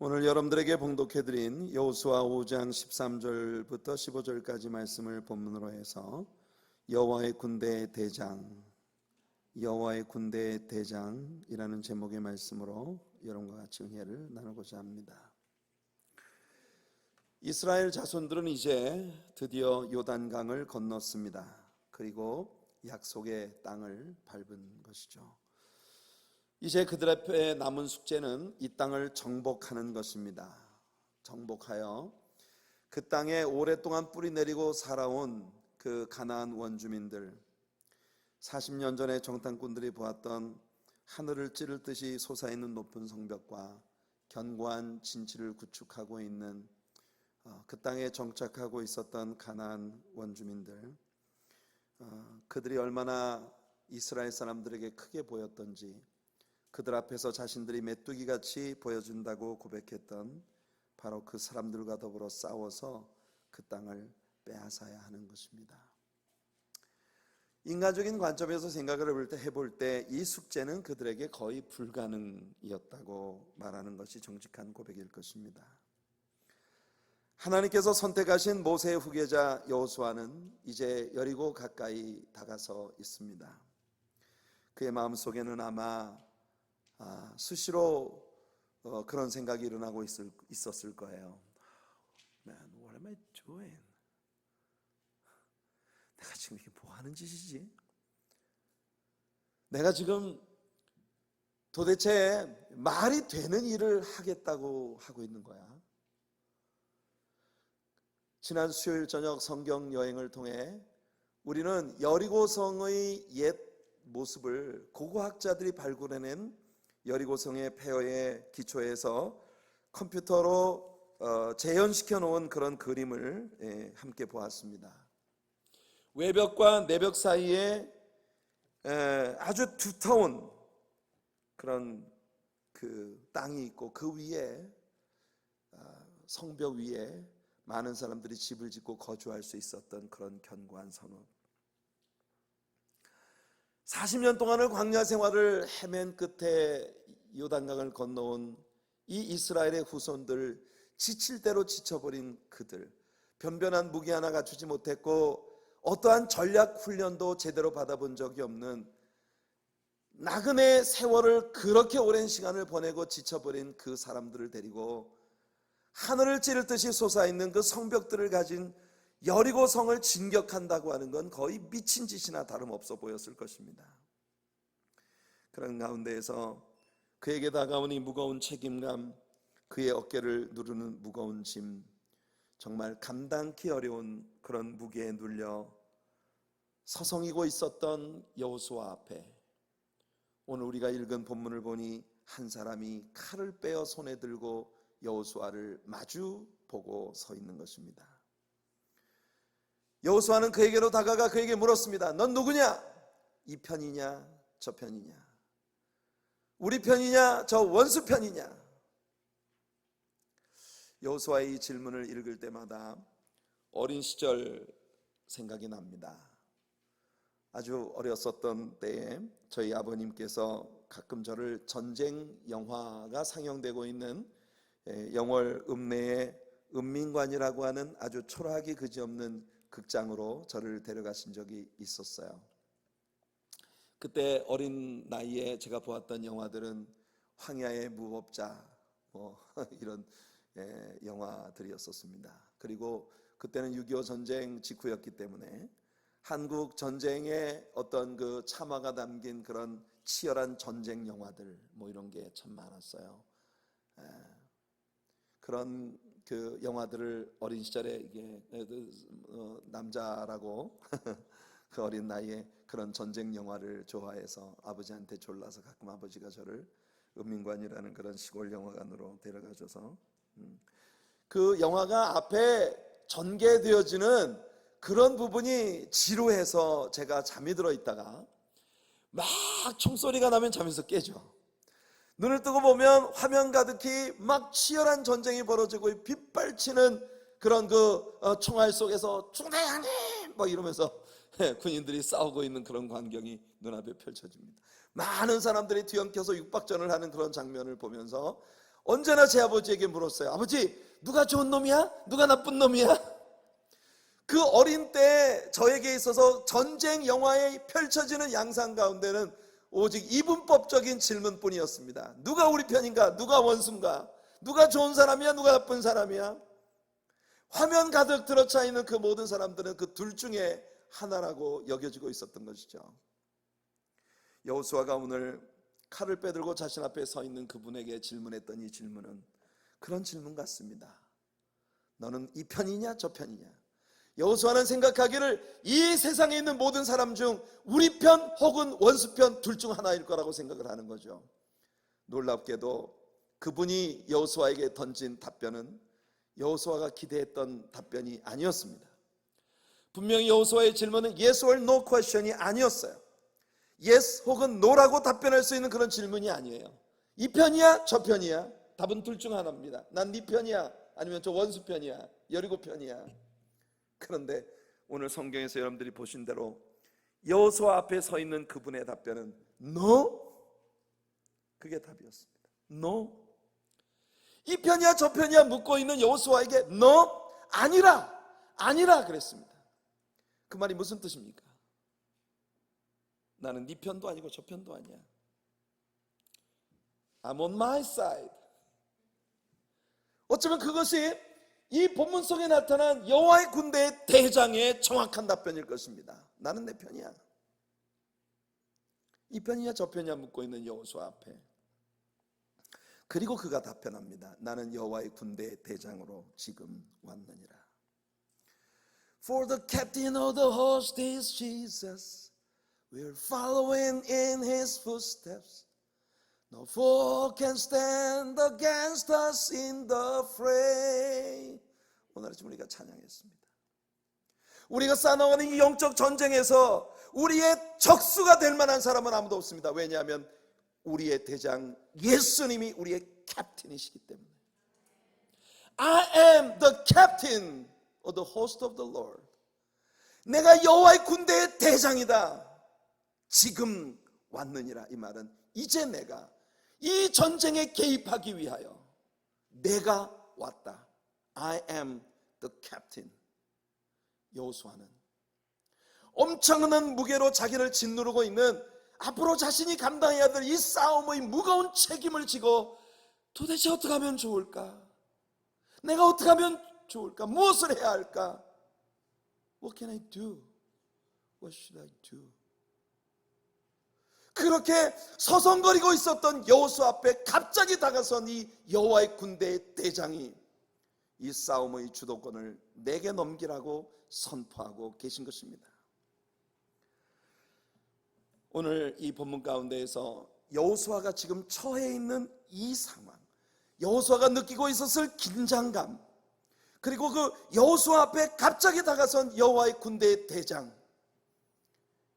오늘 여러분들에게 봉독해드린 여호수아 5장 13절부터 15절까지 말씀을 본문으로 해서 여호와의 군대의 대장이라는 제목의 말씀으로 여러분과 같이 은혜를 나누고자 합니다. 이스라엘 자손들은 이제 드디어 요단강을 건넜습니다. 그리고 약속의 땅을 밟은 것이죠. 이제 그들 앞에 남은 숙제는 이 땅을 정복하는 것입니다. 정복하여 그 땅에 오랫동안 뿌리 내리고 살아온 그 가나안 원주민들, 40년 전에 정탐꾼들이 보았던 하늘을 찌를 듯이 솟아있는 높은 성벽과 견고한 진치를 구축하고 있는 그 땅에 정착하고 있었던 가나안 원주민들, 그들이 얼마나 이스라엘 사람들에게 크게 보였던지, 그들 앞에서 자신들이 메뚜기같이 보여준다고 고백했던 바로 그 사람들과 더불어 싸워서 그 땅을 빼앗아야 하는 것입니다. 인간적인 관점에서 생각을 해볼 때 이 숙제는 그들에게 거의 불가능이었다고 말하는 것이 정직한 고백일 것입니다. 하나님께서 선택하신 모세의 후계자 여호수아는 이제 여리고 가까이 다가서 있습니다. 그의 마음속에는 아마 수시로 그런 생각이 일어나고 있었을 거예요. Man, what am I doing? 내가 지금 이게 뭐 하는 짓이지? 내가 지금 도대체 말이 되는 일을 하겠다고 하고 있는 거야. 지난 수요일 저녁 성경 여행을 통해 우리는 여리고성의 옛 모습을 고고학자들이 발굴해낸 여리고성의 폐허의 기초에서 컴퓨터로 재현시켜 놓은 그런 그림을 함께 보았습니다. 외벽과 내벽 사이에 아주 두터운 그런 그 땅이 있고, 그 위에 성벽 위에 많은 사람들이 집을 짓고 거주할 수 있었던 그런 견고한 성읍. 40년 동안을 광야 생활을 헤맨 끝에 요단강을 건너온 이 이스라엘의 후손들, 지칠 대로 지쳐버린 그들, 변변한 무기 하나 갖추지 못했고 어떠한 전략 훈련도 제대로 받아본 적이 없는 나그네 세월을 그렇게 오랜 시간을 보내고 지쳐버린 그 사람들을 데리고 하늘을 찌를 듯이 솟아있는 그 성벽들을 가진 여리고성을 진격한다고 하는 건 거의 미친 짓이나 다름없어 보였을 것입니다. 그런 가운데에서 그에게 다가온 이 무거운 책임감, 그의 어깨를 누르는 무거운 짐, 정말 감당기 어려운 그런 무게에 눌려 서성이고 있었던 여호수아 앞에 오늘 우리가 읽은 본문을 보니 한 사람이 칼을 빼어 손에 들고 여호수아를 마주 보고 서 있는 것입니다. 여호수아는 그에게로 다가가 그에게 물었습니다. 넌 누구냐? 이 편이냐 저 편이냐? 우리 편이냐 저 원수 편이냐? 여호수아의 이 질문을 읽을 때마다 어린 시절 생각이 납니다. 아주 어렸었던 때에 저희 아버님께서 가끔 저를 전쟁 영화가 상영되고 있는 영월 읍내의 읍민관이라고 하는 아주 초라하기 그지없는 극장으로 저를 데려가신 적이 있었어요. 그때 어린 나이에 제가 보았던 영화들은 황야의 무법자 이런 영화들이었었습니다. 그리고 그때는 6.25 전쟁 직후였기 때문에 한국 전쟁의 어떤 그 참화가 담긴 그런 치열한 전쟁 영화들 이런 게 참 많았어요. 그런 그 영화들을 어린 시절에 이게 남자라고 그 어린 나이에 그런 전쟁 영화를 좋아해서 아버지한테 졸라서 가끔 아버지가 저를 읍민관이라는 그런 시골 영화관으로 데려가줘서 그 영화가 앞에 전개되어지는 그런 부분이 지루해서 제가 잠이 들어 있다가 막 총소리가 나면 잠에서 깨죠. 눈을 뜨고 보면 화면 가득히 막 치열한 전쟁이 벌어지고 빗발치는 그런 그 총알 속에서 중대장님 이러면서 군인들이 싸우고 있는 그런 광경이 눈앞에 펼쳐집니다. 많은 사람들이 뒤엉켜서 육박전을 하는 그런 장면을 보면서 언제나 제 아버지에게 물었어요. 아버지, 누가 좋은 놈이야? 누가 나쁜 놈이야? 그 어린 때 저에게 있어서 전쟁 영화에 펼쳐지는 양상 가운데는 오직 이분법적인 질문뿐이었습니다. 누가 우리 편인가? 누가 원수인가? 누가 좋은 사람이야? 누가 나쁜 사람이야? 화면 가득 들어차 있는 그 모든 사람들은 그 둘 중에 하나라고 여겨지고 있었던 것이죠. 여호수아가 오늘 칼을 빼들고 자신 앞에 서 있는 그분에게 질문했던 이 질문은 그런 질문 같습니다. 너는 이 편이냐 저 편이냐? 여호수아는 생각하기를 이 세상에 있는 모든 사람 중 우리 편 혹은 원수 편 둘 중 하나일 거라고 생각을 하는 거죠. 놀랍게도 그분이 여호수아에게 던진 답변은 여호수아가 기대했던 답변이 아니었습니다. 분명히 여호수아의 질문은 yes or no question이 아니었어요. yes 혹은 no라고 답변할 수 있는 그런 질문이 아니에요. 이 편이야 저 편이야? 답은 둘 중 하나입니다. 난 네 편이야 아니면 저 원수 편이야, 여리고 편이야. 그런데 오늘 성경에서 여러분들이 보신 대로 여호수아 앞에 서 있는 그분의 답변은 no, 그게 답이었습니다. no. 이 편이야 저 편이야 묻고 있는 여호수아에게 no, 아니라 그랬습니다. 그 말이 무슨 뜻입니까? 나는 네 편도 아니고 저 편도 아니야. I'm on my side. 어쩌면 그것이 이 본문 속에 나타난 여호와의 군대의 대장의 정확한 답변일 것입니다. 나는 내 편이야. 이 편이냐 저 편이냐 묻고 있는 여호수아 앞에, 그리고 그가 답변합니다. 나는 여호와의 군대의 대장으로 지금 왔느니라. For the captain of the host is Jesus. We're following in his footsteps. No foe can stand against us in the fray. 오늘 아침 우리가 찬양했습니다. 우리가 싸나가는 이 영적 전쟁에서 우리의 적수가 될 만한 사람은 아무도 없습니다. 왜냐하면 우리의 대장 예수님이 우리의 캡틴이시기 때문에. I am the captain of the host of the Lord. 내가 여호와의 군대의 대장이다. 지금 왔느니라. 이 말은 이제 내가 이 전쟁에 개입하기 위하여 내가 왔다. I am the captain. 여호수아는 엄청난 무게로 자기를 짓누르고 있는 앞으로 자신이 감당해야 될 이 싸움의 무거운 책임을 지고 도대체 어떻게 하면 좋을까? 내가 어떻게 하면 좋을까? 무엇을 해야 할까? What can I do? What should I do? 그렇게 서성거리고 있었던 여호수아 앞에 갑자기 다가선 이 여호와의 군대의 대장이 이 싸움의 주도권을 내게 넘기라고 선포하고 계신 것입니다. 오늘 이 본문 가운데에서 여호수아가 지금 처해 있는 이 상황, 여호수아가 느끼고 있었을 긴장감, 그리고 그 여호수아 앞에 갑자기 다가선 여호와의 군대의 대장,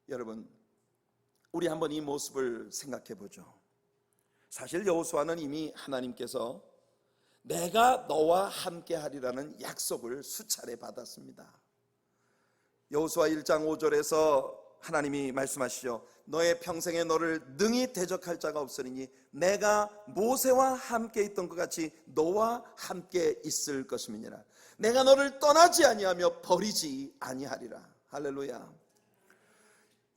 여러분 우리 한번 이 모습을 생각해 보죠. 사실 여호수아는 이미 하나님께서 내가 너와 함께 하리라는 약속을 수차례 받았습니다. 여호수아 1장 5절에서 하나님이 말씀하시죠. 너의 평생에 너를 능히 대적할 자가 없으리니 내가 모세와 함께 있던 것 같이 너와 함께 있을 것임이니라. 내가 너를 떠나지 아니하며 버리지 아니하리라. 할렐루야.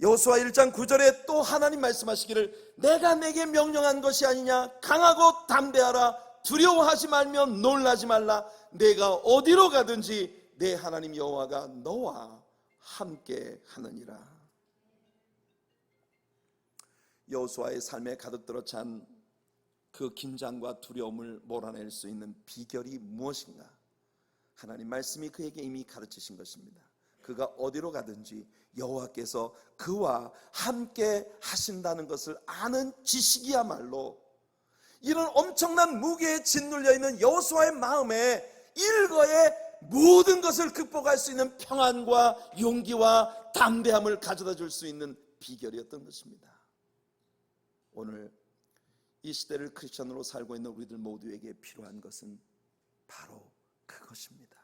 여호수아 1장 9절에 또 하나님 말씀하시기를 내가 내게 명령한 것이 아니냐. 강하고 담대하라. 두려워하지 말며 놀라지 말라. 내가 어디로 가든지 내 하나님 여호와가 너와 함께 하느니라. 여호수아의 삶에 가득 들어찬 그 긴장과 두려움을 몰아낼 수 있는 비결이 무엇인가? 하나님 말씀이 그에게 이미 가르치신 것입니다. 그가 어디로 가든지 여호와께서 그와 함께 하신다는 것을 아는 지식이야말로 이런 엄청난 무게에 짓눌려 있는 여호수아의 마음에 일거에 모든 것을 극복할 수 있는 평안과 용기와 담대함을 가져다 줄 수 있는 비결이었던 것입니다. 오늘 이 시대를 크리스천으로 살고 있는 우리들 모두에게 필요한 것은 바로 그것입니다.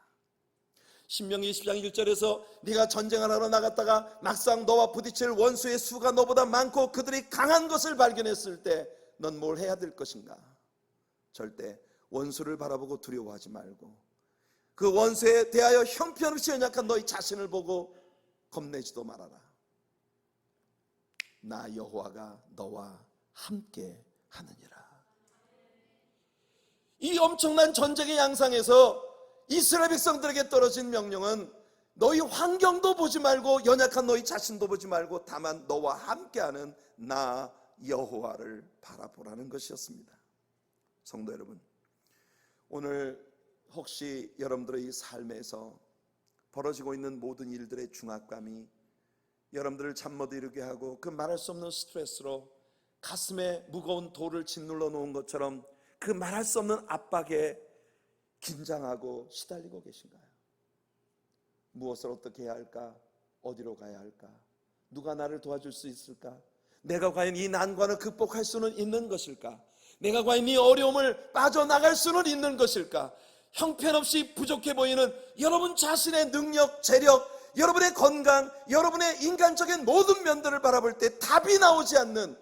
신명기 20장 1절에서 네가 전쟁을 하러 나갔다가 막상 너와 부딪힐 원수의 수가 너보다 많고 그들이 강한 것을 발견했을 때 넌 뭘 해야 될 것인가? 절대 원수를 바라보고 두려워하지 말고 그 원수에 대하여 형편없이 연약한 너희 자신을 보고 겁내지도 말아라. 나 여호와가 너와 함께 하느니라. 이 엄청난 전쟁의 양상에서 이스라엘 백성들에게 떨어진 명령은 너희 환경도 보지 말고 연약한 너희 자신도 보지 말고 다만 너와 함께하는 나 여호와를 바라보라는 것이었습니다. 성도 여러분, 오늘 혹시 여러분들의 삶에서 벌어지고 있는 모든 일들의 중압감이 여러분들을 잠 못 이루게 하고 그 말할 수 없는 스트레스로 가슴에 무거운 돌을 짓눌러 놓은 것처럼 그 말할 수 없는 압박에 긴장하고 시달리고 계신가요? 무엇을 어떻게 해야 할까? 어디로 가야 할까? 누가 나를 도와줄 수 있을까? 내가 과연 이 난관을 극복할 수는 있는 것일까? 내가 과연 이 어려움을 빠져나갈 수는 있는 것일까? 형편없이 부족해 보이는 여러분 자신의 능력, 재력, 여러분의 건강, 여러분의 인간적인 모든 면들을 바라볼 때 답이 나오지 않는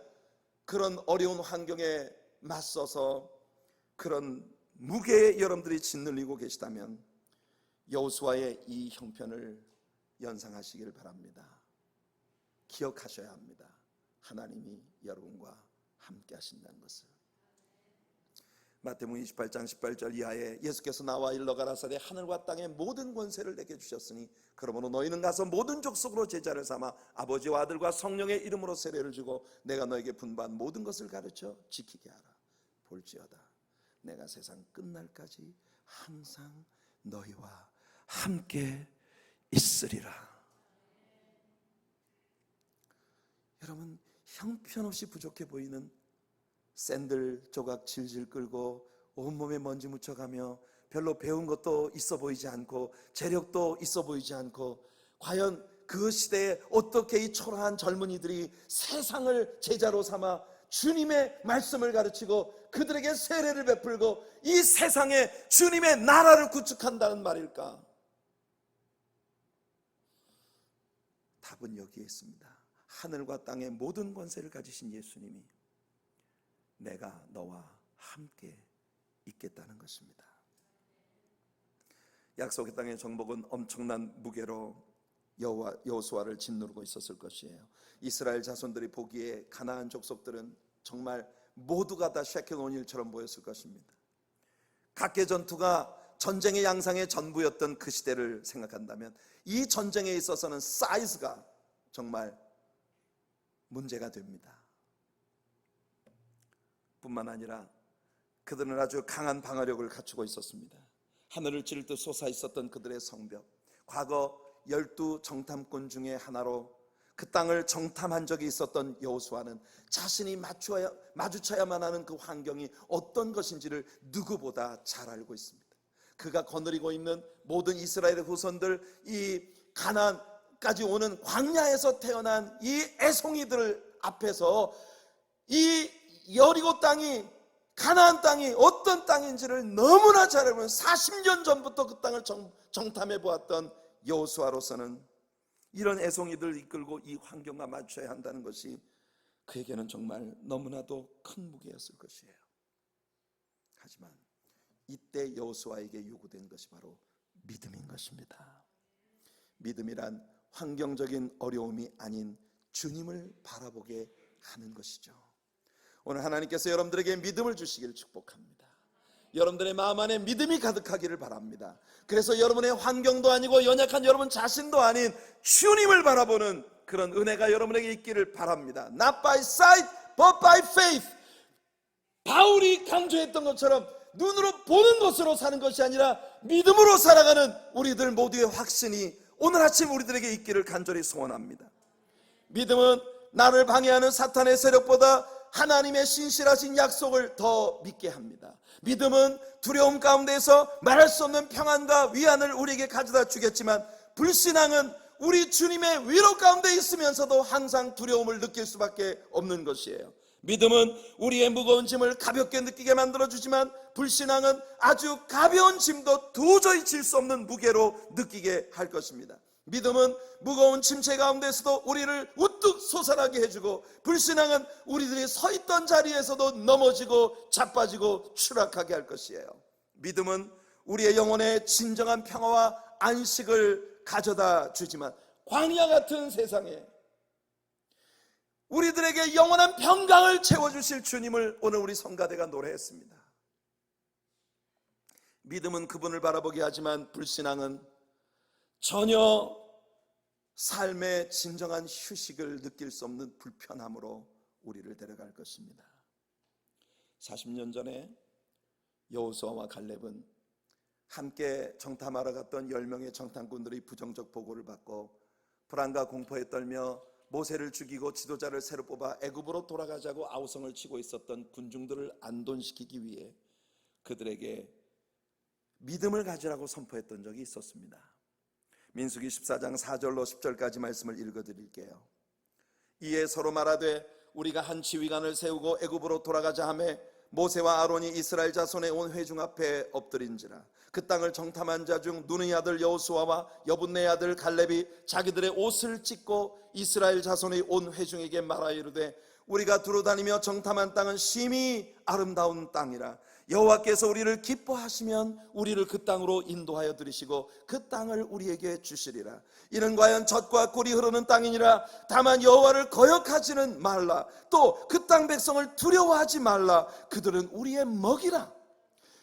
그런 어려운 환경에 맞서서 그런 무게에 여러분들이 짓눌리고 계시다면 여호수아의 이 형편을 연상하시길 바랍니다. 기억하셔야 합니다. 하나님이 여러분과 함께 하신다는 것을. 마태복음 28장 18절 이하에 예수께서 나와 일러 가라사대 하늘과 땅의 모든 권세를 내게 주셨으니 그러므로 너희는 가서 모든 족속으로 제자를 삼아 아버지와 아들과 성령의 이름으로 세례를 주고 내가 너에게 분부한 모든 것을 가르쳐 지키게 하라. 볼지어다 내가 세상 끝날까지 항상 너희와 함께 있으리라. 여러분, 형편없이 부족해 보이는 샌들 조각 질질 끌고 온몸에 먼지 묻혀가며 별로 배운 것도 있어 보이지 않고 재력도 있어 보이지 않고 과연 그 시대에 어떻게 이 초라한 젊은이들이 세상을 제자로 삼아 주님의 말씀을 가르치고 그들에게 세례를 베풀고 이 세상에 주님의 나라를 구축한다는 말일까? 답은 여기에 있습니다. 하늘과 땅의 모든 권세를 가지신 예수님이 내가 너와 함께 있겠다는 것입니다. 약속의 땅의 정복은 엄청난 무게로 여호수아를 짓누르고 있었을 것이에요. 이스라엘 자손들이 보기에 가나안 족속들은 정말 모두가 다 쉐kel 오닐처럼 보였을 것입니다. 각계 전투가 전쟁의 양상의 전부였던 그 시대를 생각한다면 이 전쟁에 있어서는 사이즈가 정말 문제가 됩니다. 뿐만 아니라 그들은 아주 강한 방어력을 갖추고 있었습니다. 하늘을 찌를 듯 솟아 있었던 그들의 성벽, 과거 12 정탐꾼 중에 하나로 그 땅을 정탐한 적이 있었던 여호수아는 자신이 마주쳐야만 하는 그 환경이 어떤 것인지를 누구보다 잘 알고 있습니다. 그가 거느리고 있는 모든 이스라엘의 후손들, 이 가나안까지 오는 광야에서 태어난 이 애송이들 앞에서 이 여리고 땅이, 가나안 땅이 어떤 땅인지를 너무나 잘 알고 40년 전부터 그 땅을 정탐해 보았던 여호수아로서는 이런 애송이들을 이끌고 이 환경과 맞춰야 한다는 것이 그에게는 정말 너무나도 큰 무게였을 것이에요. 하지만 이때 여호수아에게 요구된 것이 바로 믿음인 것입니다. 믿음이란 환경적인 어려움이 아닌 주님을 바라보게 하는 것이죠. 오늘 하나님께서 여러분들에게 믿음을 주시기를 축복합니다. 여러분들의 마음 안에 믿음이 가득하기를 바랍니다. 그래서 여러분의 환경도 아니고 연약한 여러분 자신도 아닌 주님을 바라보는 그런 은혜가 여러분에게 있기를 바랍니다. Not by sight, but by faith. 바울이 강조했던 것처럼 눈으로 보는 것으로 사는 것이 아니라 믿음으로 살아가는 우리들 모두의 확신이 오늘 아침 우리들에게 있기를 간절히 소원합니다. 믿음은 나를 방해하는 사탄의 세력보다 하나님의 신실하신 약속을 더 믿게 합니다. 믿음은 두려움 가운데서 말할 수 없는 평안과 위안을 우리에게 가져다 주겠지만, 불신앙은 우리 주님의 위로 가운데 있으면서도 항상 두려움을 느낄 수밖에 없는 것이에요. 믿음은 우리의 무거운 짐을 가볍게 느끼게 만들어주지만, 불신앙은 아주 가벼운 짐도 도저히 질 수 없는 무게로 느끼게 할 것입니다. 믿음은 무거운 침체 가운데서도 우리를 우뚝 솟아나게 해주고, 불신앙은 우리들이 서 있던 자리에서도 넘어지고 자빠지고 추락하게 할 것이에요. 믿음은 우리의 영혼에 진정한 평화와 안식을 가져다 주지만, 광야 같은 세상에 우리들에게 영원한 평강을 채워주실 주님을 오늘 우리 성가대가 노래했습니다. 믿음은 그분을 바라보게 하지만, 불신앙은 전혀 삶의 진정한 휴식을 느낄 수 없는 불편함으로 우리를 데려갈 것입니다. 40년 전에 여호수아와 갈렙은 함께 정탐하러 갔던 10명의 정탐꾼들이 부정적 보고를 받고 불안과 공포에 떨며 모세를 죽이고 지도자를 새로 뽑아 애굽으로 돌아가자고 아우성을 치고 있었던 군중들을 안돈시키기 위해 그들에게 믿음을 가지라고 선포했던 적이 있었습니다. 민수기 14장 4절로 10절까지 말씀을 읽어드릴게요. 이에 서로 말하되 우리가 한 지휘관을 세우고 애굽으로 돌아가자 하매 모세와 아론이 이스라엘 자손의 온 회중 앞에 엎드린지라. 그 땅을 정탐한 자 중 눈의 아들 여호수아와 여분네 아들 갈렙이 자기들의 옷을 찢고 이스라엘 자손의 온 회중에게 말하여 이르되 우리가 두루다니며 정탐한 땅은 심히 아름다운 땅이라. 여호와께서 우리를 기뻐하시면 우리를 그 땅으로 인도하여 들이시고 그 땅을 우리에게 주시리라. 이는 과연 젖과 꿀이 흐르는 땅이니라. 다만 여호와를 거역하지는 말라. 또 그 땅 백성을 두려워하지 말라. 그들은 우리의 먹이라.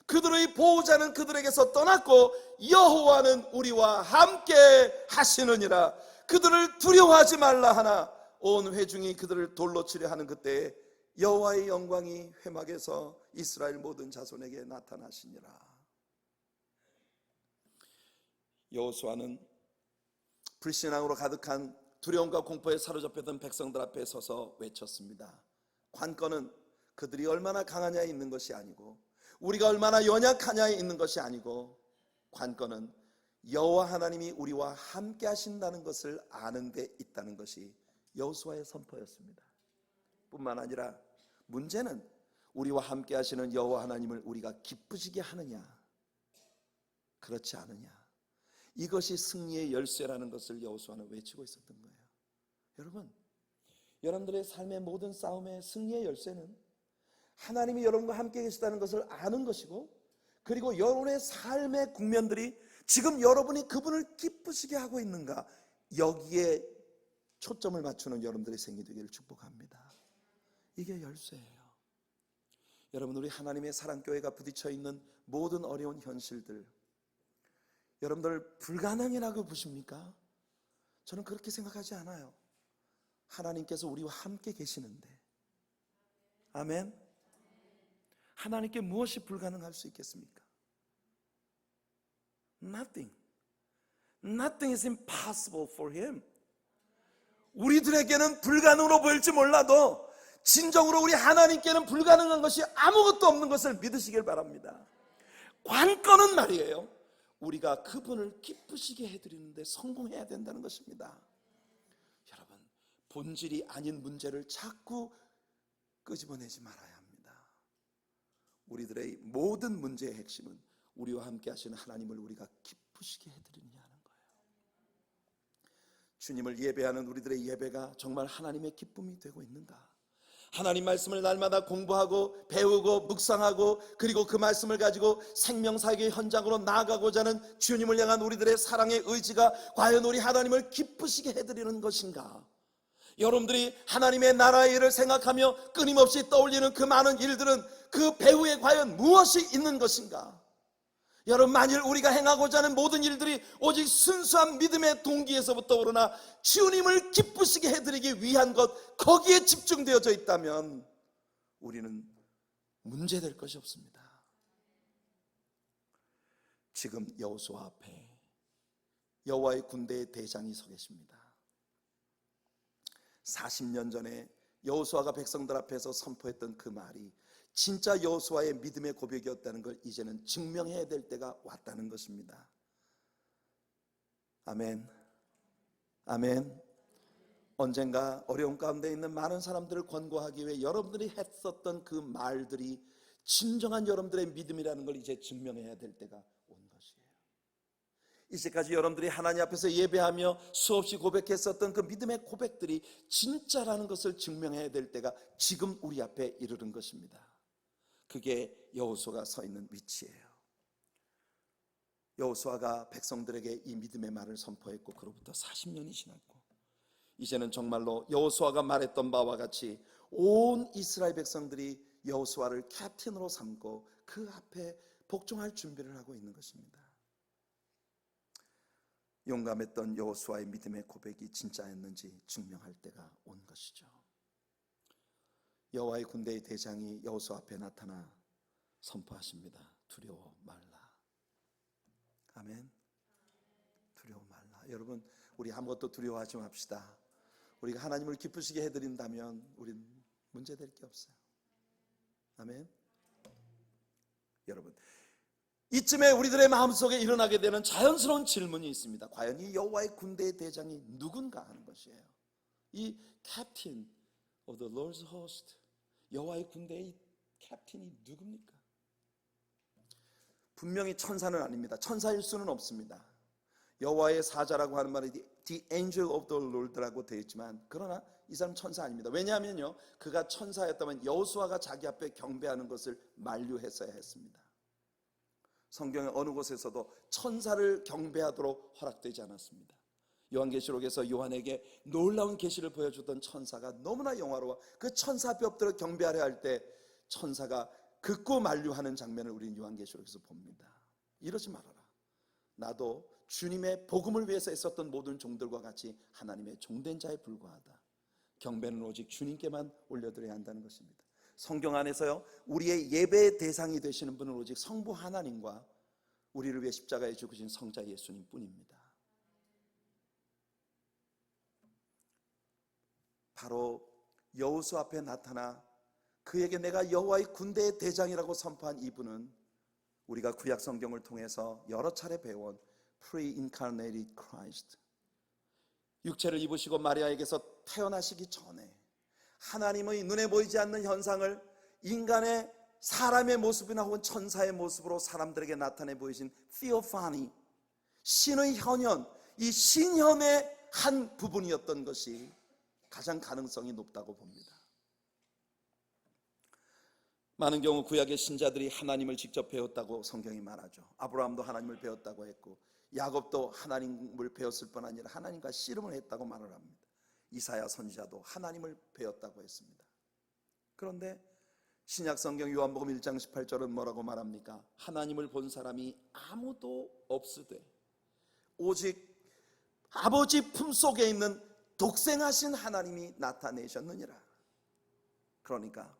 그들의 보호자는 그들에게서 떠났고 여호와는 우리와 함께 하시느니라. 그들을 두려워하지 말라 하나 온 회중이 그들을 돌로 치려 하는 그때에 여호와의 영광이 회막에서 이스라엘 모든 자손에게 나타나시니라. 여호수아는 불신앙으로 가득한 두려움과 공포에 사로잡혔던 백성들 앞에 서서 외쳤습니다. 관건은 그들이 얼마나 강하냐에 있는 것이 아니고 우리가 얼마나 연약하냐에 있는 것이 아니고, 관건은 여호와 하나님이 우리와 함께 하신다는 것을 아는 데 있다는 것이 여호수아의 선포였습니다. 뿐만 아니라 문제는 우리와 함께 하시는 여호와 하나님을 우리가 기쁘시게 하느냐 그렇지 않으냐, 이것이 승리의 열쇠라는 것을 여호수아는 외치고 있었던 거예요. 여러분들의 삶의 모든 싸움의 승리의 열쇠는 하나님이 여러분과 함께 계시다는 것을 아는 것이고, 그리고 여러분의 삶의 국면들이 지금 여러분이 그분을 기쁘시게 하고 있는가, 여기에 초점을 맞추는 여러분들의 생이 되기를 축복합니다. 이게 열쇠예요. 여러분, 우리 하나님의 사랑교회가 부딪혀 있는 모든 어려운 현실들, 여러분들 불가능이라고 보십니까? 저는 그렇게 생각하지 않아요. 하나님께서 우리와 함께 계시는데, 아멘. 하나님께 무엇이 불가능할 수 있겠습니까? Nothing is impossible for Him. 우리들에게는 불가능으로 보일지 몰라도 진정으로 우리 하나님께는 불가능한 것이 아무것도 없는 것을 믿으시길 바랍니다. 관건은 말이에요, 우리가 그분을 기쁘시게 해드리는데 성공해야 된다는 것입니다. 여러분, 본질이 아닌 문제를 자꾸 끄집어내지 말아야 합니다. 우리들의 모든 문제의 핵심은 우리와 함께 하시는 하나님을 우리가 기쁘시게 해드리느냐는 거예요. 주님을 예배하는 우리들의 예배가 정말 하나님의 기쁨이 되고 있는가? 하나님 말씀을 날마다 공부하고 배우고 묵상하고, 그리고 그 말씀을 가지고 생명사역의 현장으로 나아가고자 하는 주님을 향한 우리들의 사랑의 의지가 과연 우리 하나님을 기쁘시게 해드리는 것인가? 여러분들이 하나님의 나라의 일을 생각하며 끊임없이 떠올리는 그 많은 일들은 그 배후에 과연 무엇이 있는 것인가? 여러분, 만일 우리가 행하고자 하는 모든 일들이 오직 순수한 믿음의 동기에서부터 오르나 주님을 기쁘시게 해드리기 위한 것, 거기에 집중되어져 있다면 우리는 문제될 것이 없습니다. 지금 여호수아 앞에 여호와의 군대의 대장이 서 계십니다. 40년 전에 여호수아가 백성들 앞에서 선포했던 그 말이 진짜 여호수아의 믿음의 고백이었다는 걸 이제는 증명해야 될 때가 왔다는 것입니다. 아멘. 아멘. 언젠가 어려움 가운데 있는 많은 사람들을 권고하기 위해 여러분들이 했었던 그 말들이 진정한 여러분들의 믿음이라는 걸 이제 증명해야 될 때가 온 것이에요. 이제까지 여러분들이 하나님 앞에서 예배하며 수없이 고백했었던 그 믿음의 고백들이 진짜라는 것을 증명해야 될 때가 지금 우리 앞에 이르는 것입니다. 그게 여호수아가 서 있는 위치예요. 여호수아가 백성들에게 이 믿음의 말을 선포했고 그로부터 40년이 지났고 이제는 정말로 여호수아가 말했던 바와 같이 온 이스라엘 백성들이 여호수아를 캡틴으로 삼고 그 앞에 복종할 준비를 하고 있는 것입니다. 용감했던 여호수아의 믿음의 고백이 진짜였는지 증명할 때가 온 것이죠. 여호와의 군대의 대장이 여호수아 앞에 나타나 선포하십니다. 두려워 말라. 아멘. 두려워 말라. 여러분, 우리 아무것도 두려워하지 맙시다. 우리가 하나님을 기쁘시게 해드린다면 우린 문제될 게 없어요. 아멘. 여러분, 이쯤에 우리들의 마음속에 일어나게 되는 자연스러운 질문이 있습니다. 과연 이 여호와의 군대의 대장이 누군가 하는 것이에요. 이 Captain of the Lord's host, 여호와의 군대의 캡틴이 누굽니까? 분명히 천사는 아닙니다. 천사일 수는 없습니다. 여호와의 사자라고 하는 말이 The angel of the Lord라고 되어 있지만 그러나 이 사람 천사 아닙니다. 왜냐하면요, 그가 천사였다면 여호수아가 자기 앞에 경배하는 것을 만류했어야 했습니다. 성경의 어느 곳에서도 천사를 경배하도록 허락되지 않았습니다. 요한계시록에서 요한에게 놀라운 계시를 보여주던 천사가 너무나 영화로워 그 천사 앞에 엎드려 경배하려 할 때 천사가 극구 만류하는 장면을 우리는 요한계시록에서 봅니다. 이러지 말아라. 나도 주님의 복음을 위해서 애썼던 모든 종들과 같이 하나님의 종된 자에 불과하다. 경배는 오직 주님께만 올려드려야 한다는 것입니다. 성경 안에서요, 우리의 예배의 대상이 되시는 분은 오직 성부 하나님과 우리를 위해 십자가에 죽으신 성자 예수님 뿐입니다. 바로 여호수아 앞에 나타나 그에게 내가 여호와의 군대의 대장이라고 선포한 이분은 우리가 구약 성경을 통해서 여러 차례 배워온 Pre-incarnated Christ, 육체를 입으시고 마리아에게서 태어나시기 전에 하나님의 눈에 보이지 않는 현상을 인간의 사람의 모습이나 혹은 천사의 모습으로 사람들에게 나타내 보이신 Theophany, 신의 현현, 이 신현의 한 부분이었던 것이 가장 가능성이 높다고 봅니다. 많은 경우 구약의 신자들이 하나님을 직접 배웠다고 성경이 말하죠. 아브라함도 하나님을 배웠다고 했고 야곱도 하나님을 배웠을 뿐 아니라 하나님과 씨름을 했다고 말을 합니다. 이사야 선지자도 하나님을 배웠다고 했습니다. 그런데 신약 성경 요한복음 1장 18절은 뭐라고 말합니까? 하나님을 본 사람이 아무도 없으되 오직 아버지 품속에 있는 독생하신 하나님이 나타내셨느니라. 그러니까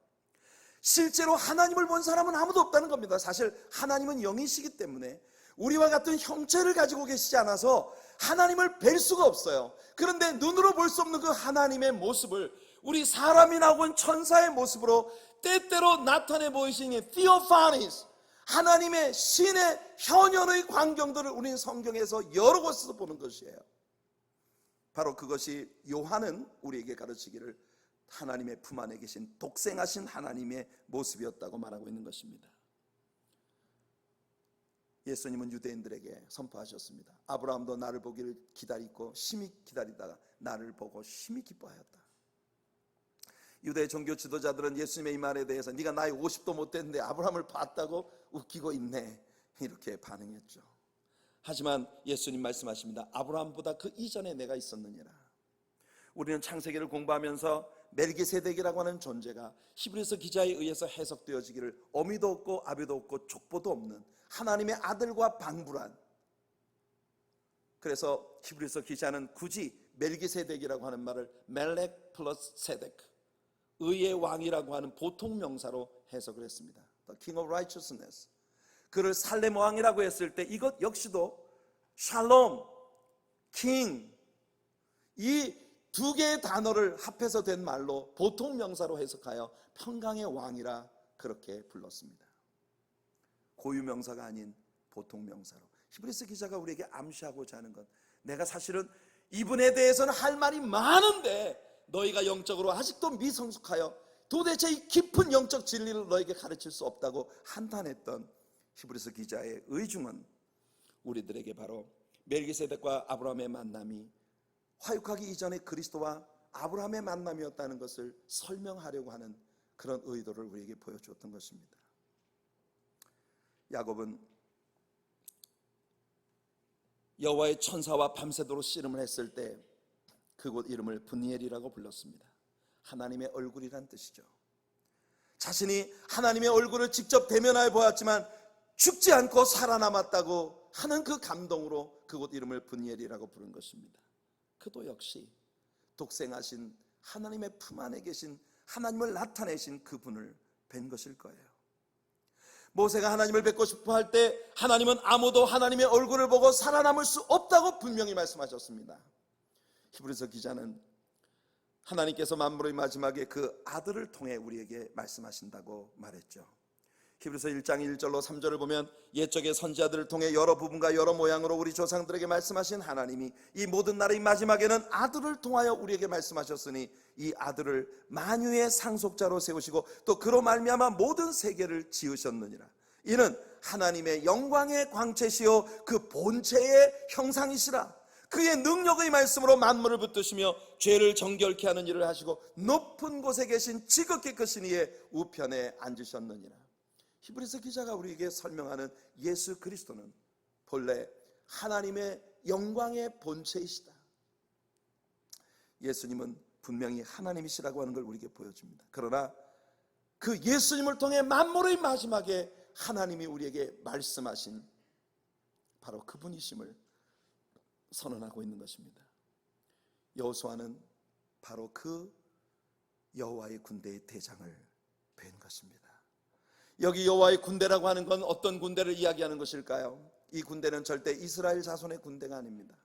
실제로 하나님을 본 사람은 아무도 없다는 겁니다. 사실 하나님은 영이시기 때문에 우리와 같은 형체를 가지고 계시지 않아서 하나님을 뵐 수가 없어요. 그런데 눈으로 볼 수 없는 그 하나님의 모습을 우리 사람이나 혹은 천사의 모습으로 때때로 나타내 보이시니 Theophanies, 하나님의 신의 현현의 광경들을 우리는 성경에서 여러 곳에서 보는 것이에요. 바로 그것이 요한은 우리에게 가르치기를 하나님의 품 안에 계신 독생하신 하나님의 모습이었다고 말하고 있는 것입니다. 예수님은 유대인들에게 선포하셨습니다. 아브라함도 나를 보기를 기다리고 심히 기다리다가 나를 보고 심히 기뻐하였다. 유대 종교 지도자들은 예수님의 이 말에 대해서 네가 나이 50도 못 됐는데 아브라함을 봤다고 웃기고 있네, 이렇게 반응했죠. 하지만 예수님 말씀하십니다. 아브라함보다 그 이전에 내가 있었느니라. 우리는 창세기를 공부하면서 멜기세덱이라고 하는 존재가 히브리서 기자에 의해서 해석되어지기를 어미도 없고 아비도 없고 족보도 없는 하나님의 아들과 방불한, 그래서 히브리서 기자는 굳이 멜기세덱이라고 하는 말을 멜렉 플러스 세덱, 의의 왕이라고 하는 보통 명사로 해석을 했습니다. The King of Righteousness. 그를 살렘 왕이라고 했을 때 이것 역시도 샬롬, king, 이 두 개의 단어를 합해서 된 말로 보통 명사로 해석하여 평강의 왕이라 그렇게 불렀습니다. 고유 명사가 아닌 보통 명사로. 히브리서 기자가 우리에게 암시하고자 하는 것, 내가 사실은 이분에 대해서는 할 말이 많은데 너희가 영적으로 아직도 미성숙하여 도대체 이 깊은 영적 진리를 너에게 가르칠 수 없다고 한탄했던 히브리서 기자의 의중은 우리들에게 바로 멜기세덱과 아브라함의 만남이 화육하기 이전에 그리스도와 아브라함의 만남이었다는 것을 설명하려고 하는 그런 의도를 우리에게 보여주었던 것입니다. 야곱은 여호와의 천사와 밤새도록 씨름을 했을 때 그곳 이름을 분이엘이라고 불렀습니다. 하나님의 얼굴이란 뜻이죠. 자신이 하나님의 얼굴을 직접 대면하여 보았지만 죽지 않고 살아남았다고 하는 그 감동으로 그곳 이름을 분이엘이라고 부른 것입니다. 그도 역시 독생하신 하나님의 품 안에 계신 하나님을 나타내신 그분을 뵌 것일 거예요. 모세가 하나님을 뵙고 싶어 할 때 하나님은 아무도 하나님의 얼굴을 보고 살아남을 수 없다고 분명히 말씀하셨습니다. 히브리서 기자는 하나님께서 만물의 마지막에 그 아들을 통해 우리에게 말씀하신다고 말했죠. 히브리서 1장 1절로 3절을 보면 옛적의 선지자들을 통해 여러 부분과 여러 모양으로 우리 조상들에게 말씀하신 하나님이 이 모든 날의 마지막에는 아들을 통하여 우리에게 말씀하셨으니 이 아들을 만유의 상속자로 세우시고 또 그로 말미암아 모든 세계를 지으셨느니라. 이는 하나님의 영광의 광채시요 그 본체의 형상이시라. 그의 능력의 말씀으로 만물을 붙드시며 죄를 정결케 하는 일을 하시고 높은 곳에 계신 지극히 크신 이의 우편에 앉으셨느니라. 히브리서 기자가 우리에게 설명하는 예수 그리스도는 본래 하나님의 영광의 본체이시다. 예수님은 분명히 하나님이시라고 하는 걸 우리에게 보여줍니다. 그러나 그 예수님을 통해 만물의 마지막에 하나님이 우리에게 말씀하신 바로 그분이심을 선언하고 있는 것입니다. 여호수아는 바로 그 여호와의 군대의 대장을 뵌 것입니다. 여기 여호와의 군대라고 하는 건 어떤 군대를 이야기하는 것일까요? 이 군대는 절대 이스라엘 자손의 군대가 아닙니다.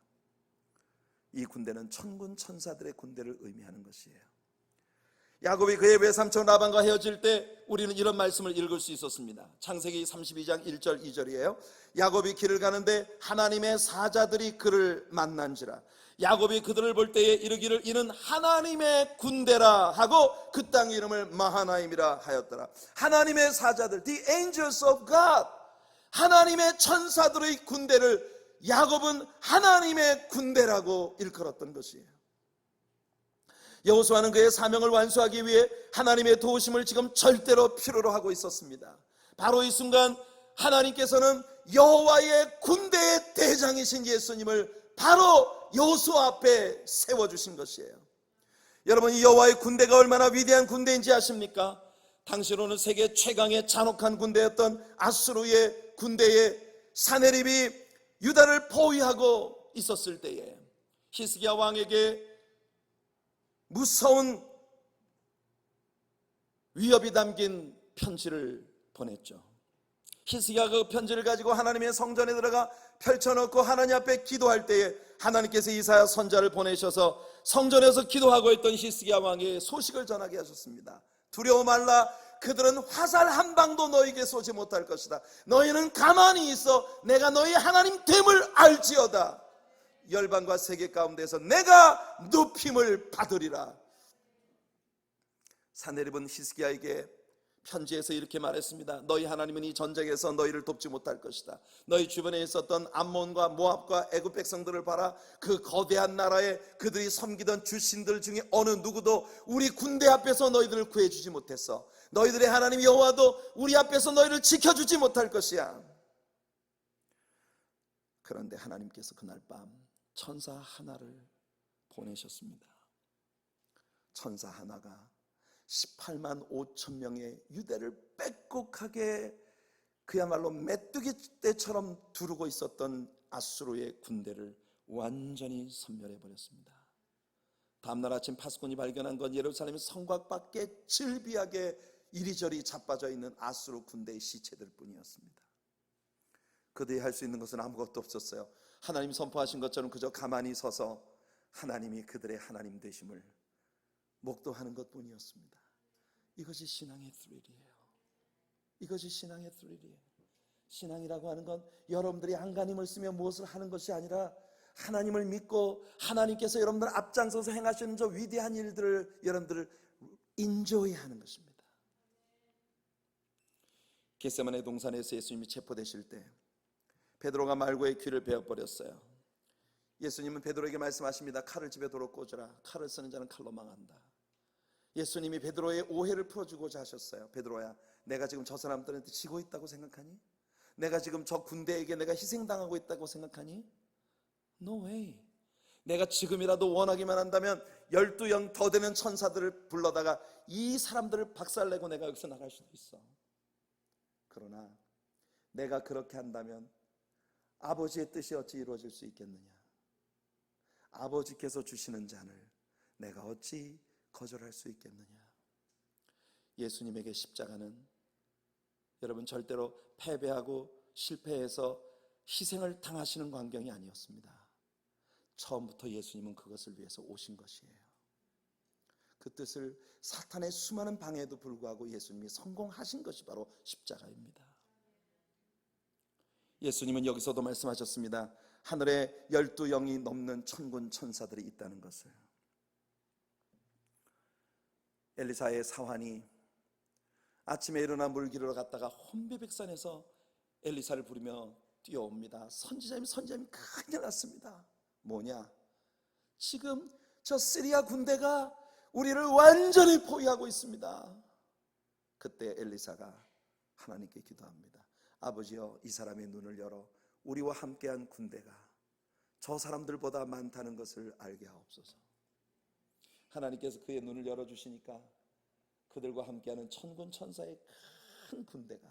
이 군대는 천군 천사들의 군대를 의미하는 것이에요. 야곱이 그의 외삼촌 라반과 헤어질 때 우리는 이런 말씀을 읽을 수 있었습니다. 창세기 32장 1절 2절이에요. 야곱이 길을 가는데 하나님의 사자들이 그를 만난지라. 야곱이 그들을 볼 때에 이르기를 이는 하나님의 군대라 하고 그 땅 이름을 마하나임이라 하였더라. 하나님의 사자들, the angels of God, 하나님의 천사들의 군대를 야곱은 하나님의 군대라고 일컬었던 것이에요. 여호수아는 그의 사명을 완수하기 위해 하나님의 도우심을 지금 절대로 필요로 하고 있었습니다. 바로 이 순간 하나님께서는 여호와의 군대의 대장이신 예수님을 바로 여호수아 앞에 세워주신 것이에요. 여러분, 이 여호와의 군대가 얼마나 위대한 군대인지 아십니까? 당시로는 세계 최강의 잔혹한 군대였던 아수르의 군대에 사네립이 유다를 포위하고 있었을 때에 히스기야 왕에게 무서운 위협이 담긴 편지를 보냈죠. 히스기야가 그 편지를 가지고 하나님의 성전에 들어가 펼쳐놓고 하나님 앞에 기도할 때에 하나님께서 이사야 선지자를 보내셔서 성전에서 기도하고 있던 히스기야 왕의 소식을 전하게 하셨습니다. 두려워 말라. 그들은 화살 한 방도 너에게 쏘지 못할 것이다. 너희는 가만히 있어 내가 너희 하나님 됨을 알지어다. 열방과 세계 가운데서 내가 높임을 받으리라. 사네립은 히스기야에게 편지에서 이렇게 말했습니다. 너희 하나님은 이 전쟁에서 너희를 돕지 못할 것이다. 너희 주변에 있었던 암몬과 모압과 애굽 백성들을 봐라. 그 거대한 나라에 그들이 섬기던 주신들 중에 어느 누구도 우리 군대 앞에서 너희들을 구해주지 못했어. 너희들의 하나님 여호와도 우리 앞에서 너희를 지켜주지 못할 것이야. 그런데 하나님께서 그날 밤 천사 하나를 보내셨습니다. 천사 하나가 18만 5천 명의 유대를 빼곡하게 그야말로 메뚜기 떼처럼 두르고 있었던 아수르의 군대를 완전히 섬멸해 버렸습니다. 다음날 아침 파수꾼이 발견한 건 예루살렘 성곽 밖에 질비하게 이리저리 자빠져 있는 아수르 군대의 시체들 뿐이었습니다. 그들이 할 수 있는 것은 아무것도 없었어요. 하나님 선포하신 것처럼 그저 가만히 서서 하나님이 그들의 하나님 되심을 목도하는 것뿐이었습니다. 이것이 신앙의 스릴이에요. 이것이 신앙의 스릴이에요. 신앙이라고 하는 건 여러분들이 안간힘을 쓰며 무엇을 하는 것이 아니라 하나님을 믿고 하나님께서 여러분들 앞장서서 행하시는 저 위대한 일들을 여러분들을 인조이하는 것입니다. 겟세마네 동산에서 예수님이 체포되실 때 베드로가 말고의 귀를 베어버렸어요. 예수님은 베드로에게 말씀하십니다. 칼을 집에 도로 꽂으라. 칼을 쓰는 자는 칼로 망한다. 예수님이 베드로의 오해를 풀어주고자 하셨어요. 베드로야, 내가 지금 저 사람들한테 지고 있다고 생각하니? 내가 지금 저 군대에게 내가 희생당하고 있다고 생각하니? No way. 내가 지금이라도 원하기만 한다면 12영 더 되는 천사들을 불러다가 이 사람들을 박살내고 내가 여기서 나갈 수도 있어. 그러나 내가 그렇게 한다면 아버지의 뜻이 어찌 이루어질 수 있겠느냐? 아버지께서 주시는 잔을 내가 어찌 거절할 수 있겠느냐? 예수님에게 십자가는 여러분 절대로 패배하고 실패해서 희생을 당하시는 광경이 아니었습니다. 처음부터 예수님은 그것을 위해서 오신 것이에요. 그 뜻을 사탄의 수많은 방해에도 불구하고 예수님이 성공하신 것이 바로 십자가입니다. 예수님은 여기서도 말씀하셨습니다. 하늘에 12영이 넘는 천군 천사들이 있다는 것을. 엘리사의 사환이 아침에 일어나 물 기르러 갔다가 혼비백산에서 엘리사를 부르며 뛰어옵니다. 선지자님 큰일 났습니다. 뭐냐? 지금 저 시리아 군대가 우리를 완전히 포위하고 있습니다. 그때 엘리사가 하나님께 기도합니다. 아버지여, 이 사람의 눈을 열어 우리와 함께한 군대가 저 사람들보다 많다는 것을 알게 하옵소서. 하나님께서 그의 눈을 열어주시니까 그들과 함께하는 천군 천사의 큰 군대가,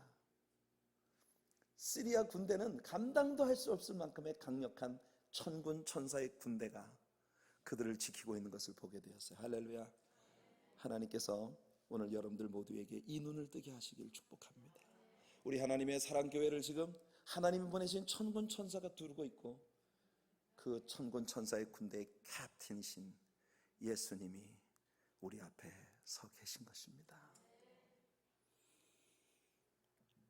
시리아 군대는 감당도 할 수 없을 만큼의 강력한 천군 천사의 군대가 그들을 지키고 있는 것을 보게 되었어요. 할렐루야. 하나님께서 오늘 여러분들 모두에게 이 눈을 뜨게 하시길 축복합니다. 우리 하나님의 사랑교회를 지금 하나님이 보내신 천군 천사가 두르고 있고, 그 천군 천사의 군대의 캡틴이신 예수님이 우리 앞에 서 계신 것입니다.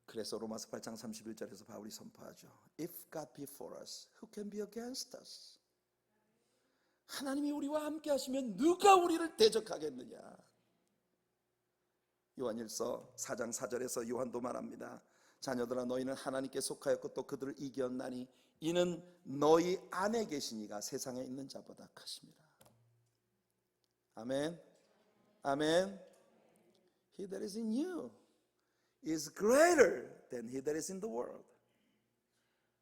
그래서 로마서 8장 31절에서 바울이 선포하죠. If God be for us, who can be against us? 하나님이 우리와 함께 하시면 누가 우리를 대적하겠느냐? 요한일서 4장 4절에서 요한도 말합니다. 자녀들아, 너희는 하나님께 속하였고 또 그들을 이겼나니 이는 너희 안에 계신 이가 세상에 있는 자보다 크심이라. 아멘. 아멘. He that is in you is greater than he that is in the world.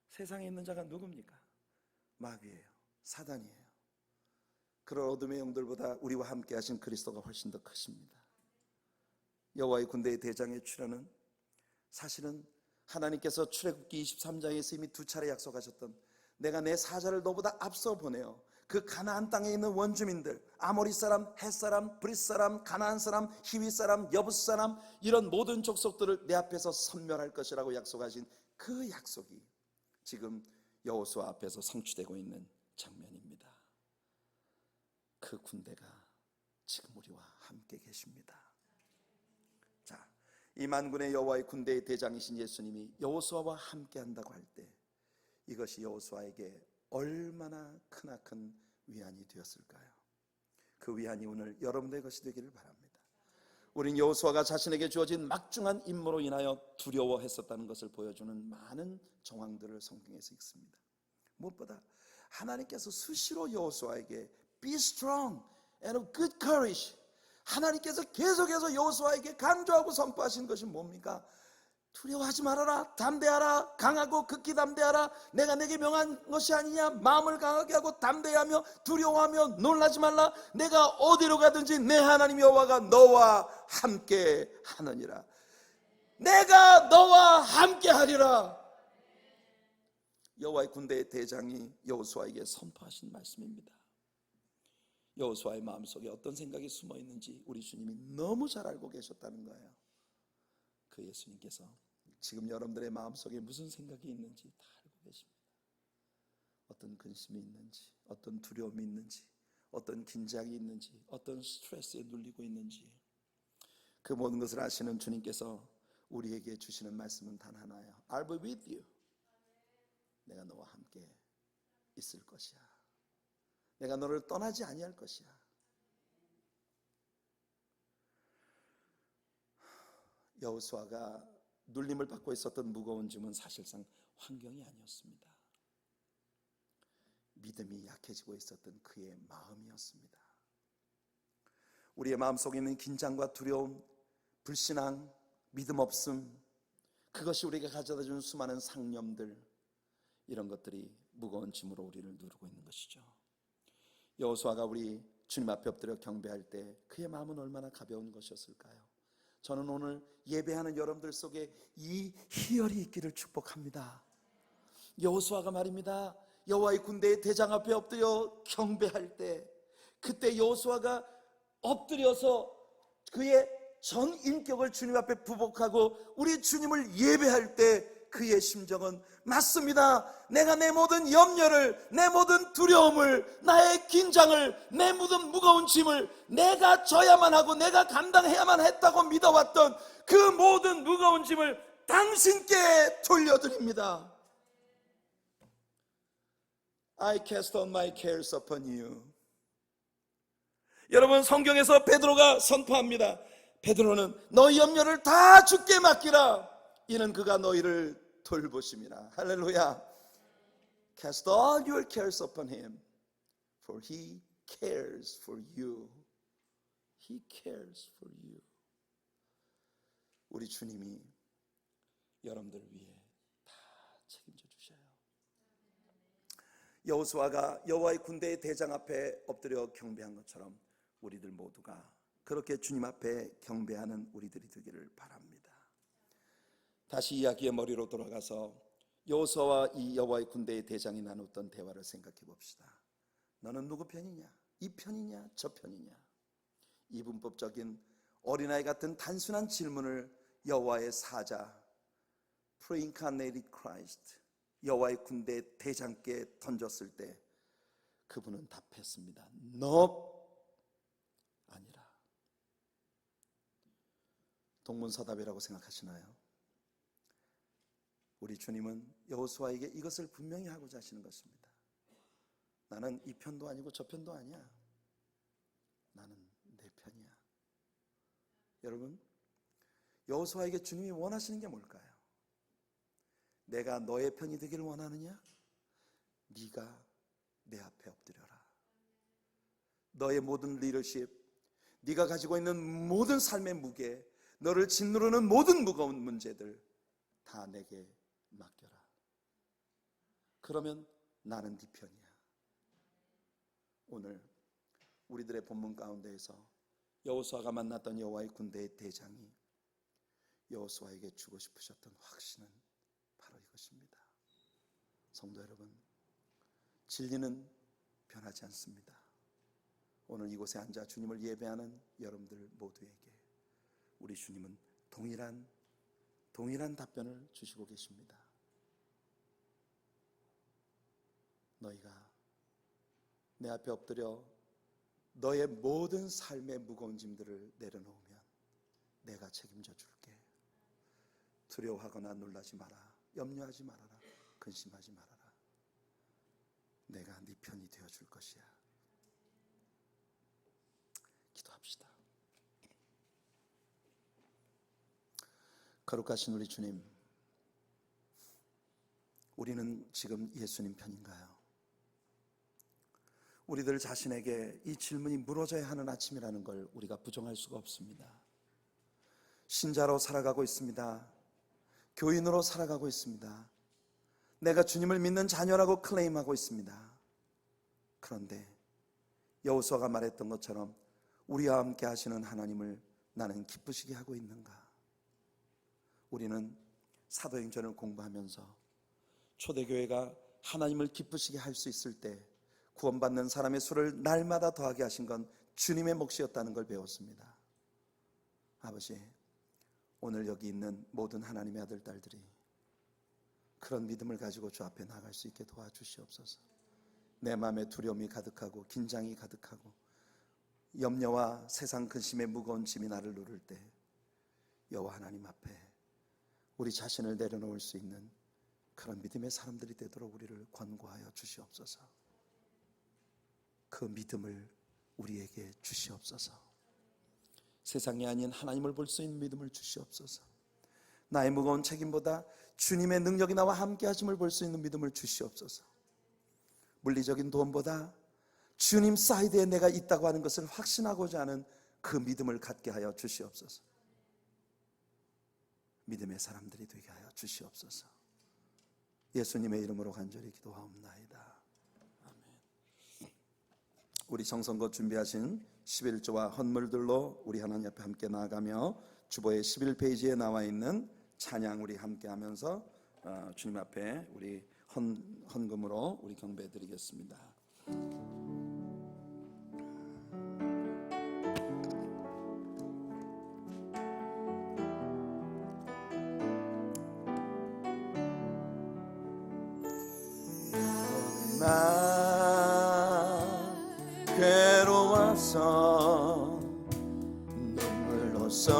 세상에 있는 자가 누굽니까? 마귀예요. 사단이에요. 그런 어둠의 영들보다 우리와 함께 하신 그리스도가 훨씬 더 크십니다. 여호와의 군대의 대장의 출현은 사실은 하나님께서 출애굽기 23장에서 이미 두 차례 약속하셨던, 내가 내 사자를 너보다 앞서 보내어 그 가나안 땅에 있는 원주민들, 아모리 사람, 헷 사람, 브릿 사람, 가나안 사람, 히위 사람, 여부스 사람, 이런 모든 족속들을 내 앞에서 섬멸할 것이라고 약속하신 그 약속이 지금 여호수아 앞에서 성취되고 있는 장면입니다. 그 군대가 지금 우리와 함께 계십니다. 자, 이 만군의 여호와의 군대의 대장이신 예수님이 여호수아와 함께 한다고 할 때 이것이 여호수아에게 얼마나 크나큰 위안이 되었을까요? 그 위안이 오늘 여러분들의 것이 되기를 바랍니다. 우린 여호수아가 자신에게 주어진 막중한 임무로 인하여 두려워했었다는 것을 보여주는 많은 정황들을 성경에서 읽습니다. 무엇보다 하나님께서 수시로 여호수아에게 Be strong and of good courage, 하나님께서 계속해서 여호수아에게 강조하고 선포하신 것이 뭡니까? 두려워하지 말아라, 담대하라, 강하고 극히 담대하라. 내가 내게 명한 것이 아니냐. 마음을 강하게 하고 담대하며 두려워하며 놀라지 말라. 내가 어디로 가든지 내 하나님 여호와가 너와 함께 하느니라. 내가 너와 함께 하리라. 여호와의 군대의 대장이 여호수아에게 선포하신 말씀입니다. 여호수아의 마음속에 어떤 생각이 숨어 있는지 우리 주님이 너무 잘 알고 계셨다는 거예요. 그 예수님께서 지금 여러분들의 마음속에 무슨 생각이 있는지 다 알고 계십니다. 어떤 근심이 있는지, 어떤 두려움이 있는지, 어떤 긴장이 있는지, 어떤 스트레스에 눌리고 있는지, 그 모든 것을 아시는 주님께서 우리에게 주시는 말씀은 단 하나예요. I'll be with you. 내가 너와 함께 있을 것이야. 내가 너를 떠나지 아니할 것이야. 여호수아가 눌림을 받고 있었던 무거운 짐은 사실상 환경이 아니었습니다. 믿음이 약해지고 있었던 그의 마음이었습니다. 우리의 마음속에 있는 긴장과 두려움, 불신앙, 믿음 없음, 그것이 우리에게 가져다 주는 수많은 상념들, 이런 것들이 무거운 짐으로 우리를 누르고 있는 것이죠. 여호수아가 우리 주님 앞에 엎드려 경배할 때 그의 마음은 얼마나 가벼운 것이었을까요? 저는 오늘 예배하는 여러분들 속에 이 희열이 있기를 축복합니다. 여호수아가 말입니다, 여호와의 군대의 대장 앞에 엎드려 경배할 때, 그때 여호수아가 엎드려서 그의 전 인격을 주님 앞에 부복하고 우리 주님을 예배할 때 그의 심정은, 맞습니다, 내가 내 모든 염려를, 내 모든 두려움을, 나의 긴장을, 내 모든 무거운 짐을 내가 져야만 하고 내가 감당해야만 했다고 믿어왔던 그 모든 무거운 짐을 당신께 돌려드립니다. I cast all my cares upon you. 여러분, 성경에서 베드로가 선포합니다. 베드로는 너희 염려를 다 주께 맡기라, 이는 그가 너희를 돌보심이라. 할렐루야. Cast all your cares upon him, for he cares for you. He cares for you. 우리 주님이 여러분들 위해 다 책임져 주셔요. 여호수아가 여호와의 군대의 대장 앞에 엎드려 경배한 것처럼 우리들 모두가 그렇게 주님 앞에 경배하는 우리들이 되기를 바랍니다. 다시 이야기의 머리로 돌아가서 여호수아와 이 여호와의 군대의 대장이 나눴던 대화를 생각해 봅시다. 너는 누구 편이냐? 이 편이냐? 저 편이냐? 이분법적인 어린아이 같은 단순한 질문을 여호와의 사자 Pre-incarnated Christ, 여호와의 군대 대장께 던졌을 때 그분은 답했습니다. 너 아니라. 동문서답이라고 생각하시나요? 우리 주님은 여호수아에게 이것을 분명히 하고자 하시는 것입니다. 나는 이 편도 아니고 저 편도 아니야. 나는 내 편이야. 여러분, 여호수아에게 주님이 원하시는 게 뭘까요? 내가 너의 편이 되기를 원하느냐? 네가 내 앞에 엎드려라. 너의 모든 리더십, 네가 가지고 있는 모든 삶의 무게, 너를 짓누르는 모든 무거운 문제들 다 내게 맡겨라. 그러면 나는 네 편이야. 오늘 우리들의 본문 가운데에서 여호수아가 만났던 여호와의 군대의 대장이 여호수아에게 주고 싶으셨던 확신은 바로 이것입니다. 성도 여러분, 진리는 변하지 않습니다. 오늘 이곳에 앉아 주님을 예배하는 여러분들 모두에게 우리 주님은 동일한 답변을 주시고 계십니다. 너희가 내 앞에 엎드려 너의 모든 삶의 무거운 짐들을 내려놓으면 내가 책임져 줄게. 두려워하거나 놀라지 마라. 염려하지 말아라. 근심하지 말아라. 내가 네 편이 되어줄 것이야. 기도합시다. 거룩하신 우리 주님, 우리는 지금 예수님 편인가요? 우리들 자신에게 이 질문이 물어져야 하는 아침이라는 걸 우리가 부정할 수가 없습니다. 신자로 살아가고 있습니다. 교인으로 살아가고 있습니다. 내가 주님을 믿는 자녀라고 클레임하고 있습니다. 그런데 여호수아가 말했던 것처럼 우리와 함께 하시는 하나님을 나는 기쁘시게 하고 있는가? 우리는 사도행전을 공부하면서 초대교회가 하나님을 기쁘시게 할 수 있을 때 구원받는 사람의 수를 날마다 더하게 하신 건 주님의 몫이었다는 걸 배웠습니다. 아버지, 오늘 여기 있는 모든 하나님의 아들, 딸들이 그런 믿음을 가지고 주 앞에 나갈 수 있게 도와주시옵소서. 내 마음에 두려움이 가득하고 긴장이 가득하고 염려와 세상 근심의 무거운 짐이 나를 누를 때 여호와 하나님 앞에 우리 자신을 내려놓을 수 있는 그런 믿음의 사람들이 되도록 우리를 권고하여 주시옵소서. 그 믿음을 우리에게 주시옵소서. 세상이 아닌 하나님을 볼 수 있는 믿음을 주시옵소서. 나의 무거운 책임보다 주님의 능력이 나와 함께 하심을 볼 수 있는 믿음을 주시옵소서. 물리적인 돈보다 주님 사이드에 내가 있다고 하는 것을 확신하고자 하는 그 믿음을 갖게 하여 주시옵소서. 믿음의 사람들이 되게 하여 주시옵소서. 예수님의 이름으로 간절히 기도하옵나이다. 아멘. 우리 성선거 준비하신 11조와 헌물들로 우리 하나님 앞에 함께 나아가며 주보의 11페이지에 나와 있는 찬양 우리 함께 하면서 주님 앞에 우리 헌금으로 우리 경배 드리겠습니다. 나 괴로워서 눈물로써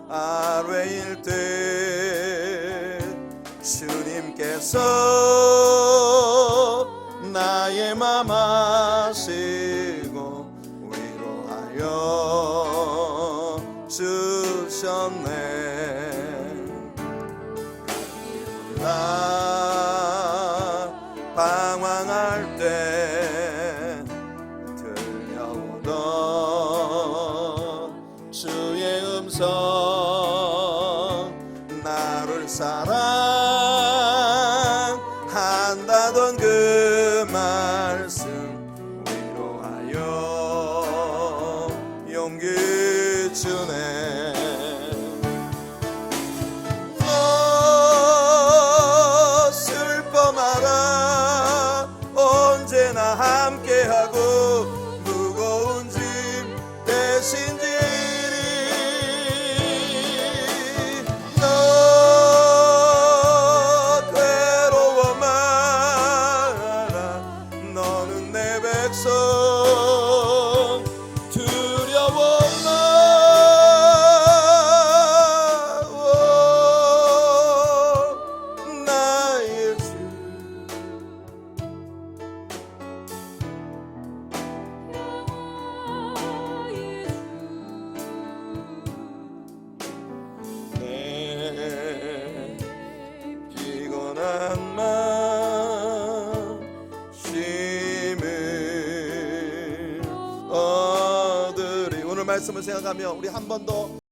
아뢰일 때 주님께서 나의 맘 아시고 위로하여 주셨네. 방황할 때 들려오던 주의 음성, 나를 사랑한다던 그 말씀 위로하여 용기 주네. 함께하고 무거운 짐 대신 지리. 너 괴로워 마라. 너는 내 백성 두려워 마. 나의 주 피곤한 마음심을 얻으리. 오늘 말씀을 생각하며 우리 한 번 더